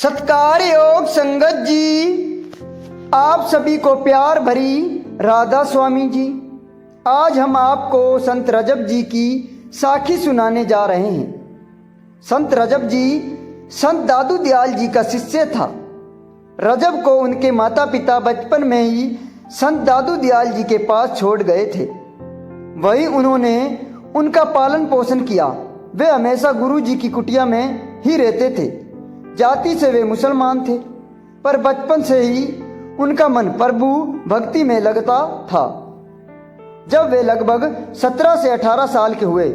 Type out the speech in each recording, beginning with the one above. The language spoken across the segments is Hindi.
सत्कार योग संगत जी, आप सभी को प्यार भरी राधा स्वामी जी। आज हम आपको संत रजब जी की साखी सुनाने जा रहे हैं। संत रजब जी संत दादू दयाल जी का शिष्य था। रजब को उनके माता पिता बचपन में ही संत दादू दयाल जी के पास छोड़ गए थे। वहीं उन्होंने उनका पालन पोषण किया। वे हमेशा गुरु जी की कुटिया में ही रहते थे। जाति से वे मुसलमान थे, पर बचपन से ही उनका मन प्रभु भक्ति में लगता था। जब वे लगभग 17 से 18 साल के हुए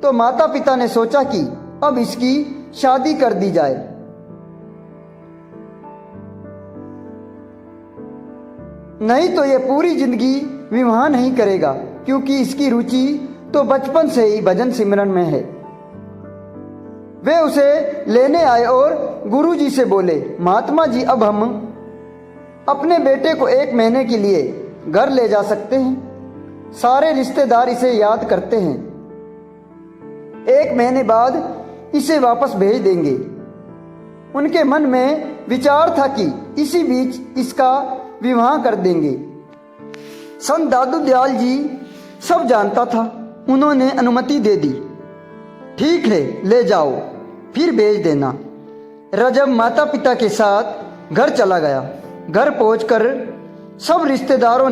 तो माता पिता ने सोचा कि अब इसकी शादी कर दी जाए। नहीं तो ये पूरी जिंदगी विवाह नहीं करेगा, क्योंकि इसकी रुचि तो बचपन से ही भजन सिमरन में है। वे उसे लेने आए और गुरुजी से बोले, महात्मा जी, अब हम अपने बेटे को 1 महीने के लिए घर ले जा सकते हैं। सारे रिश्तेदार इसे याद करते हैं। 1 महीने बाद इसे वापस भेज देंगे। उनके मन में विचार था कि इसी बीच इसका विवाह कर देंगे। संत दादू दयाल जी सब जानता था। उन्होंने अनुमति दे दी। ठीक है, ले जाओ, फिर भेज देना। रजब माता पिता के साथ घर चला गया। घर पहुंचकर सब रिश्तेदारों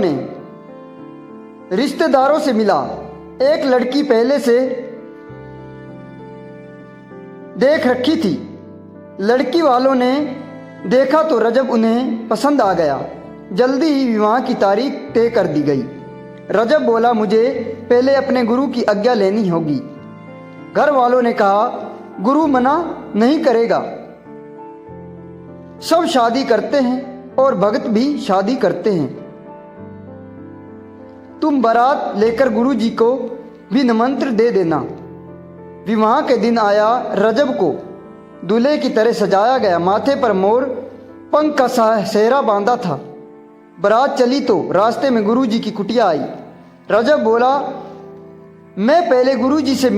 से मिला। एक लड़की पहले से देख रखी थी। लड़की वालों ने देखा तो रजब उन्हें पसंद आ गया। जल्दी ही विवाह की तारीख तय कर दी गई। रजब बोला, मुझे पहले अपने गुरु की आज्ञा लेनी होगी। घर वालों ने कहा, गुरु मना नहीं करेगा। सब शादी करते हैं और भगत भी शादी करते हैं। तुम बारात लेकर गुरु जी को भी निमंत्रण दे देना। विवाह के दिन आया। रजब को दूल्हे की तरह सजाया गया। माथे पर मोर पंख का सेहरा बांधा था। बारात चली तो रास्ते में गुरु जी की कुटिया आई। रजब बोला, मैं पहले गुरु जी से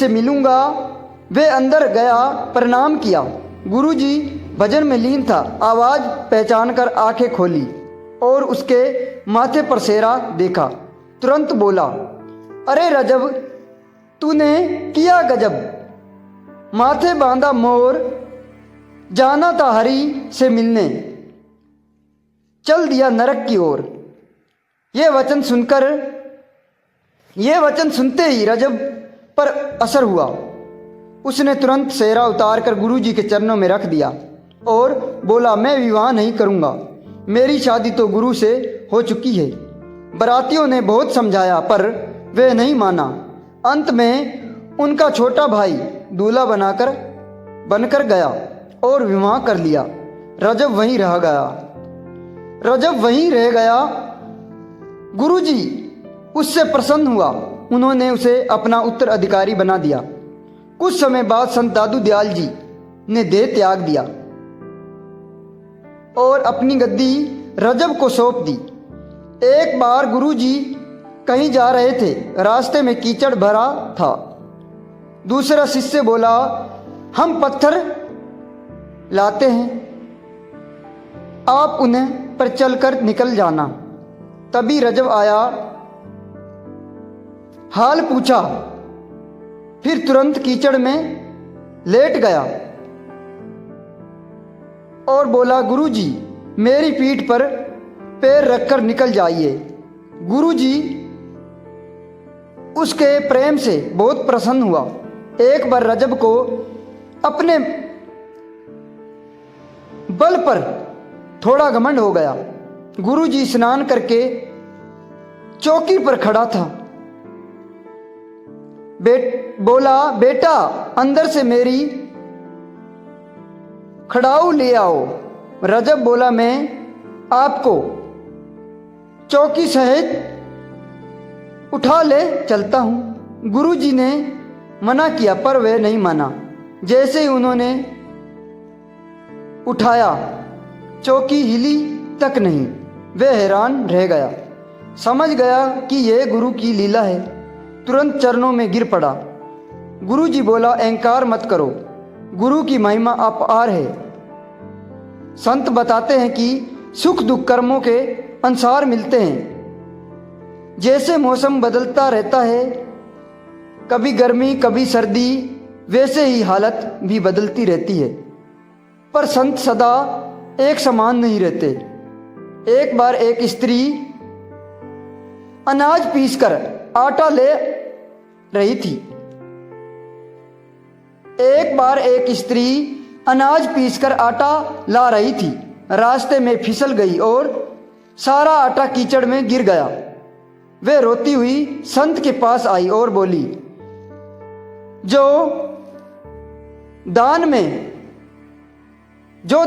मिलूंगा। वे अंदर गया, प्रणाम किया। गुरु जी भजन में लीन था। आवाज पहचानकर आंखें खोली और उसके माथे पर सेहरा देखा। तुरंत बोला, अरे रजब, तूने किया गजब। माथे बांधा मोर, जाना था हरि से मिलने, चल दिया नरक की ओर। ये वचन सुनते ही रजब पर असर हुआ। उसने तुरंत सेहरा उतारकर गुरु जी के चरणों में रख दिया और बोला, मैं विवाह नहीं करूंगा। मेरी शादी तो गुरु से हो चुकी है। बारातियों ने बहुत समझाया, पर वे नहीं माना। अंत में उनका छोटा भाई दूल्हा बनकर गया और विवाह कर लिया। रजब वहीं रह गया। गुरुजी उससे प्रसन्न हुआ। उन्होंने उसे अपना उत्तराधिकारी बना दिया। कुछ समय बाद संत दादू दयाल जी ने देह त्याग दिया और अपनी गद्दी रजब को सौंप दी। एक बार गुरुजी कहीं जा रहे थे। रास्ते में कीचड़ भरा था। दूसरा शिष्य बोला, हम पत्थर लाते हैं, आप उन्हें पर चलकर निकल जाना। तभी रजब आया, हाल पूछा, फिर तुरंत कीचड़ में लेट गया और बोला, गुरुजी, मेरी पीठ पर पैर रखकर निकल जाइए। गुरुजी उसके प्रेम से बहुत प्रसन्न हुआ। एक बार रजब को अपने बल पर थोड़ा घमंड हो गया। गुरुजी स्नान करके चौकी पर खड़ा था। बोला, बेटा, अंदर से मेरी खड़ाऊ ले आओ। रजब बोला, मैं आपको चौकी सहित उठा ले चलता हूँ। गुरुजी ने मना किया, पर वे नहीं माना। जैसे ही उन्होंने उठाया, चौकी हिली तक नहीं। वे हैरान रह गया। समझ गया कि यह गुरु की लीला है। तुरंत चरणों में गिर पड़ा गुरुजी बोला, अहंकार मत करो, गुरु की महिमा अपार है। संत बताते हैं कि सुख दुख कर्मों के अनुसार मिलते हैं। जैसे मौसम बदलता रहता है, कभी गर्मी कभी सर्दी, वैसे ही हालत भी बदलती रहती है। पर संत सदा एक समान नहीं रहते। एक बार एक स्त्री अनाज पीसकर आटा ले रही थी। एक बार एक स्त्री अनाज पीसकर आटा ला रही थी। रास्ते में फिसल गई और सारा आटा कीचड़ में गिर गया। वे रोती हुई संत के पास आई और बोली, जो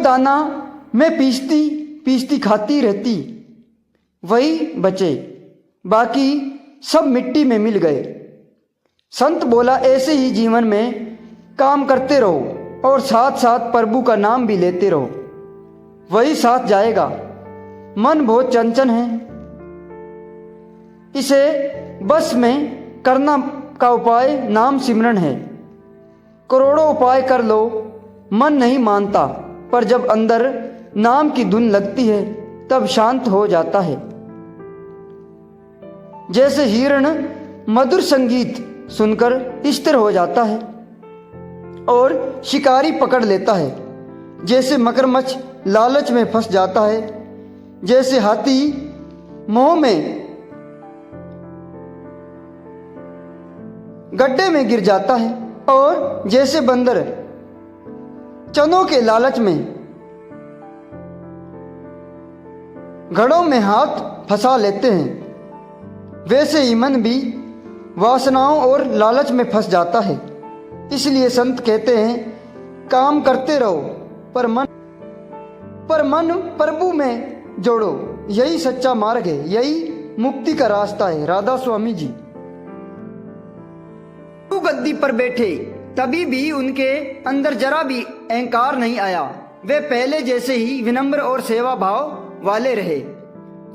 दाना मैं पीसती पीसती खाती रहती वही बचे, बाकी सब मिट्टी में मिल गए। संत बोला, ऐसे ही जीवन में काम करते रहो और साथ साथ प्रभु का नाम भी लेते रहो, वही साथ जाएगा। मन बहुत चंचल है, इसे बस में करना का उपाय नाम सिमरन है। करोड़ों उपाय कर लो, मन नहीं मानता, पर जब अंदर नाम की धुन लगती है तब शांत हो जाता है। जैसे हिरण मधुर संगीत सुनकर स्थिर हो जाता है और शिकारी पकड़ लेता है। जैसे मगरमच्छ लालच में फंस जाता है, जैसे हाथी मोह में गड्ढे में गिर जाता है, और जैसे बंदर चनों के लालच में घड़ों में हाथ फंसा लेते हैं, वैसे ही मन भी वासनाओं और लालच में फंस जाता है। इसलिए संत कहते हैं, काम करते रहो पर मन प्रभु में जोड़ो, यही सच्चा मार्ग है, यही मुक्ति का रास्ता है। राधा स्वामी जी गद्दी पर बैठे, तभी भी उनके अंदर जरा भी अहंकार नहीं आया। वे पहले जैसे ही विनम्र और सेवा भाव वाले रहे।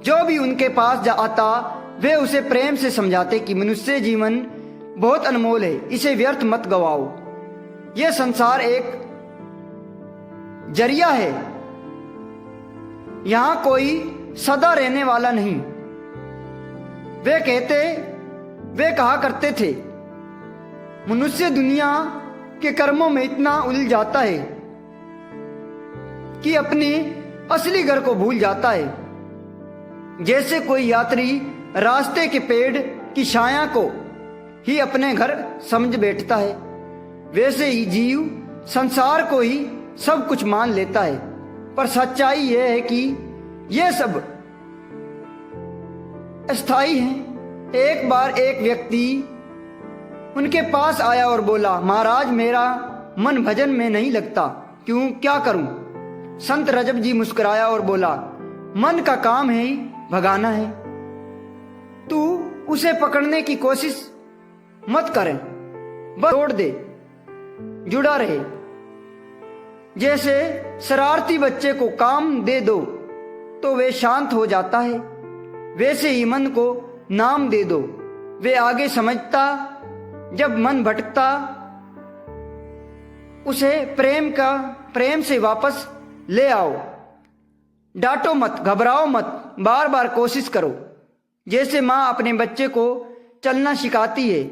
जो भी उनके पास आता वे उसे प्रेम से समझाते कि मनुष्य जीवन बहुत अनमोल है, इसे व्यर्थ मत गवाओ। यह संसार एक जरिया है, यहां कोई सदा रहने वाला नहीं। वे कहा करते थे, मनुष्य दुनिया के कर्मों में इतना उलझ जाता है कि अपने असली घर को भूल जाता है। जैसे कोई यात्री रास्ते के पेड़ की छाया को ही अपने घर समझ बैठता है, वैसे ही जीव संसार को ही सब कुछ मान लेता है। पर सच्चाई यह है कि यह सब अस्थाई है। एक बार एक व्यक्ति उनके पास आया और बोला, महाराज मेरा मन भजन में नहीं लगता, क्या करूं? संत रजब जी मुस्कुराया और बोला, मन का काम है भगाना है, तू उसे पकड़ने की कोशिश मत करें, बस छोड़ दे, जुड़ा रहे। जैसे शरारती बच्चे को काम दे दो तो वे शांत हो जाता है, वैसे ही मन को नाम दे दो, वे आगे समझता। जब मन भटकता उसे प्रेम से वापस ले आओ। डांटो मत, घबराओ मत, बार बार कोशिश करो। जैसे माँ अपने बच्चे को चलना सिखाती है,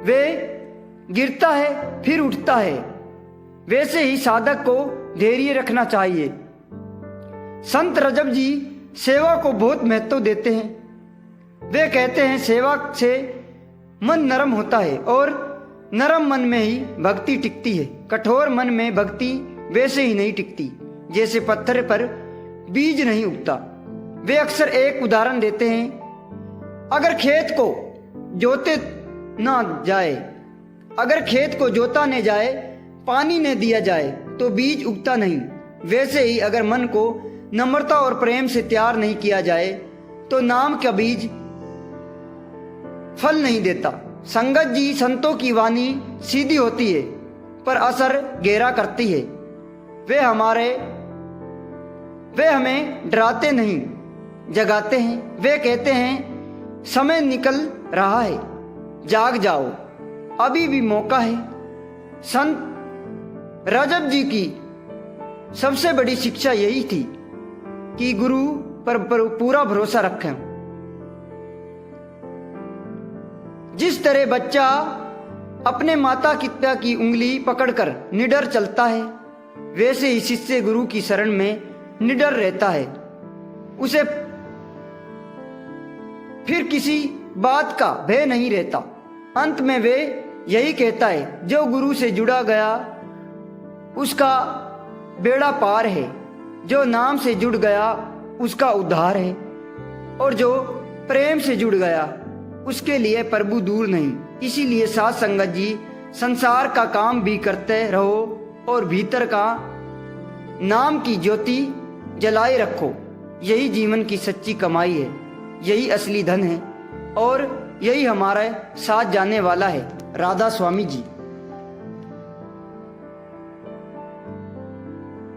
वे गिरता है फिर उठता है, वैसे ही साधक को धैर्य रखना चाहिए। संत रजब जी सेवा को बहुत महत्व देते हैं। वे कहते हैं, सेवा से मन नरम होता है और नरम मन में ही भक्ति टिकती है। कठोर मन में भक्ति वैसे ही नहीं टिकती जैसे पत्थर पर बीज नहीं उगता। वे अक्सर एक उदाहरण देते हैं, अगर खेत को जोता न जाए, पानी न दिया जाए तो बीज उगता नहीं। वैसे ही अगर मन को नम्रता और प्रेम से तैयार नहीं किया जाए तो नाम का बीज फल नहीं देता। संगत जी संतों की वाणी सीधी होती है पर असर गहरा करती है। वे हमें डराते नहीं, जगाते हैं। वे कहते हैं, समय निकल रहा है, जाग जाओ, अभी भी मौका है। संत रजब जी की सबसे बड़ी शिक्षा यही थी कि गुरु पर पूरा भरोसा रखें। जिस तरह बच्चा अपने माता पिता की उंगली पकड़कर निडर चलता है, वैसे ही शिष्य गुरु की शरण में निडर रहता है। उसे फिर किसी बात का भय नहीं रहता। अंत में वे यही कहता है, जो गुरु से जुड़ा गया उसका बेड़ा पार है, जो नाम से जुड़ गया उसका उद्धार है, और जो प्रेम से जुड़ गया उसके लिए प्रभु दूर नहीं। इसीलिए साध संगत जी, संसार का काम भी करते रहो और भीतर का नाम की ज्योति जलाए रखो। यही जीवन की सच्ची कमाई है, यही असली धन है, और यही हमारे साथ जाने वाला है। राधा स्वामी जी।